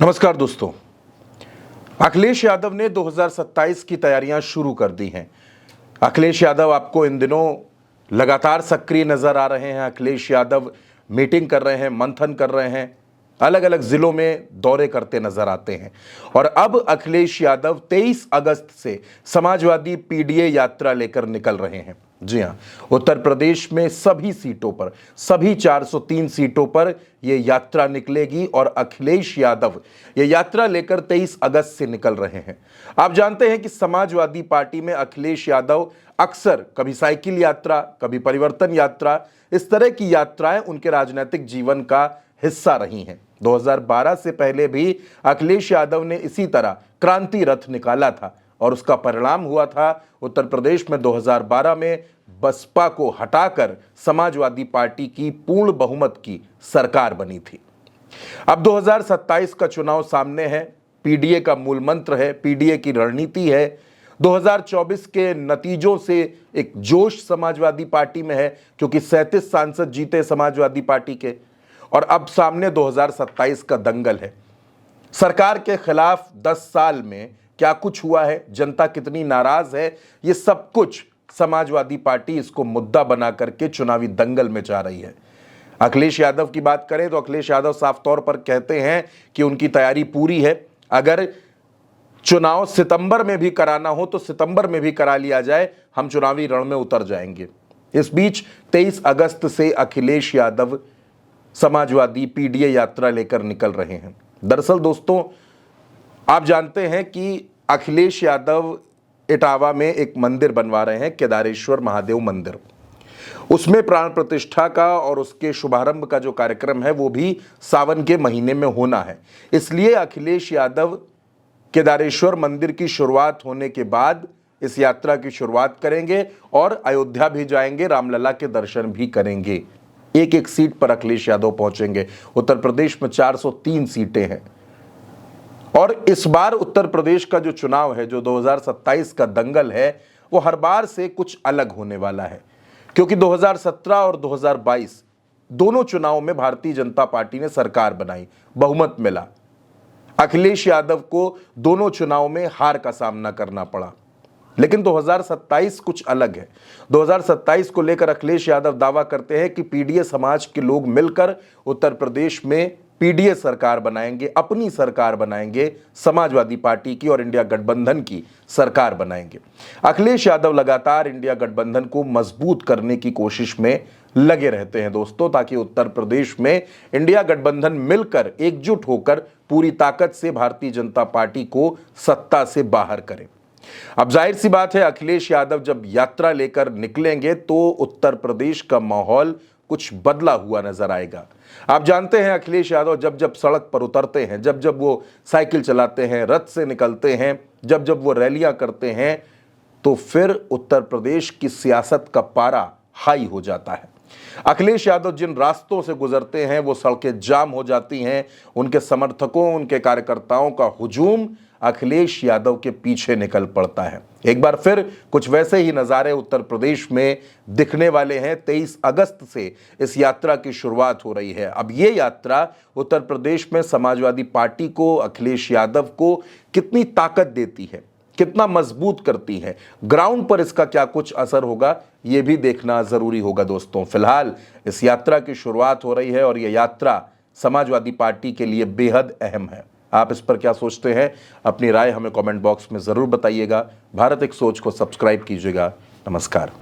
नमस्कार दोस्तों। अखिलेश यादव ने 2027 की तैयारियां शुरू कर दी हैं। अखिलेश यादव आपको इन दिनों लगातार सक्रिय नजर आ रहे हैं। अखिलेश यादव मीटिंग कर रहे हैं, मंथन कर रहे हैं, अलग अलग जिलों में दौरे करते नजर आते हैं। और अब अखिलेश यादव 23 अगस्त से समाजवादी पीडीए यात्रा लेकर निकल रहे हैं। जी हां, उत्तर प्रदेश में सभी सीटों पर, सभी 403 सीटों पर यह यात्रा निकलेगी और अखिलेश यादव यह यात्रा लेकर 23 अगस्त से निकल रहे हैं। आप जानते हैं कि समाजवादी पार्टी में अखिलेश यादव अक्सर कभी साइकिल यात्रा, कभी परिवर्तन यात्रा, इस तरह की यात्राएं उनके राजनीतिक जीवन का हिस्सा रही हैं। 2012 से पहले भी अखिलेश यादव ने इसी तरह क्रांति रथ निकाला था और उसका परिणाम हुआ था उत्तर प्रदेश में 2012 में बसपा को हटाकर समाजवादी पार्टी की पूर्ण बहुमत की सरकार बनी थी। अब 2027 का चुनाव सामने है। पीडीए का मूल मंत्र है, पीडीए की रणनीति है। 2024 के नतीजों से एक जोश समाजवादी पार्टी में है क्योंकि 37 सांसद जीते समाजवादी पार्टी के, और अब सामने 2027 का दंगल है। सरकार के खिलाफ 10 साल में क्या कुछ हुआ है, जनता कितनी नाराज है, ये सब कुछ समाजवादी पार्टी इसको मुद्दा बना करके चुनावी दंगल में जा रही है। अखिलेश यादव की बात करें तो अखिलेश यादव साफ तौर पर कहते हैं कि उनकी तैयारी पूरी है। अगर चुनाव सितंबर में भी कराना हो तो सितंबर में भी करा लिया जाए, हम चुनावी रण में उतर जाएंगे। इस बीच 23 अगस्त से अखिलेश यादव समाजवादी पीडीए यात्रा लेकर निकल रहे हैं। दरअसल दोस्तों, आप जानते हैं कि अखिलेश यादव इटावा में एक मंदिर बनवा रहे हैं, केदारेश्वर महादेव मंदिर। उसमें प्राण प्रतिष्ठा का और उसके शुभारंभ का जो कार्यक्रम है वो भी सावन के महीने में होना है। इसलिए अखिलेश यादव केदारेश्वर मंदिर की शुरुआत होने के बाद इस यात्रा की शुरुआत करेंगे और अयोध्या भी जाएंगे, रामलला के दर्शन भी करेंगे। एक एक सीट पर अखिलेश यादव पहुंचेंगे। उत्तर प्रदेश में 403 सीटें हैं और इस बार उत्तर प्रदेश का जो चुनाव है, जो 2027 का दंगल है, वो हर बार से कुछ अलग होने वाला है क्योंकि 2017 और 2022 दोनों चुनावों में भारतीय जनता पार्टी ने सरकार बनाई, बहुमत मिला। अखिलेश यादव को दोनों चुनावों में हार का सामना करना पड़ा। लेकिन 2027 कुछ अलग है। 2027 को लेकर अखिलेश यादव दावा करते हैं कि पीडीए समाज के लोग मिलकर उत्तर प्रदेश में पीडीए सरकार बनाएंगे, अपनी सरकार बनाएंगे, समाजवादी पार्टी की और इंडिया गठबंधन की सरकार बनाएंगे। अखिलेश यादव लगातार इंडिया गठबंधन को मजबूत करने की कोशिश में लगे रहते हैं दोस्तों, ताकि उत्तर प्रदेश में इंडिया गठबंधन मिलकर एकजुट होकर पूरी ताकत से भारतीय जनता पार्टी को सत्ता से बाहर करे। अब जाहिर सी बात है, अखिलेश यादव जब यात्रा लेकर निकलेंगे तो उत्तर प्रदेश का माहौल कुछ बदला हुआ नजर आएगा। आप जानते हैं अखिलेश यादव जब जब सड़क पर उतरते हैं, जब जब वो साइकिल चलाते हैं, रथ से निकलते हैं, जब जब वो रैलियां करते हैं, तो फिर उत्तर प्रदेश की सियासत का पारा हाई हो जाता है। अखिलेश यादव जिन रास्तों से गुजरते हैं वो सड़कें जाम हो जाती हैं। उनके समर्थकों, उनके कार्यकर्ताओं का हुजूम अखिलेश यादव के पीछे निकल पड़ता है। एक बार फिर कुछ वैसे ही नज़ारे उत्तर प्रदेश में दिखने वाले हैं। 23 अगस्त से इस यात्रा की शुरुआत हो रही है। अब ये यात्रा उत्तर प्रदेश में समाजवादी पार्टी को, अखिलेश यादव को कितनी ताकत देती है, कितना मजबूत करती है, ग्राउंड पर इसका क्या कुछ असर होगा, ये भी देखना जरूरी होगा दोस्तों। फिलहाल इस यात्रा की शुरुआत हो रही है और यह यात्रा समाजवादी पार्टी के लिए बेहद अहम है। आप इस पर क्या सोचते हैं? अपनी राय हमें कमेंट बॉक्स में जरूर बताइएगा। भारत एक सोच को सब्सक्राइब कीजिएगा। नमस्कार।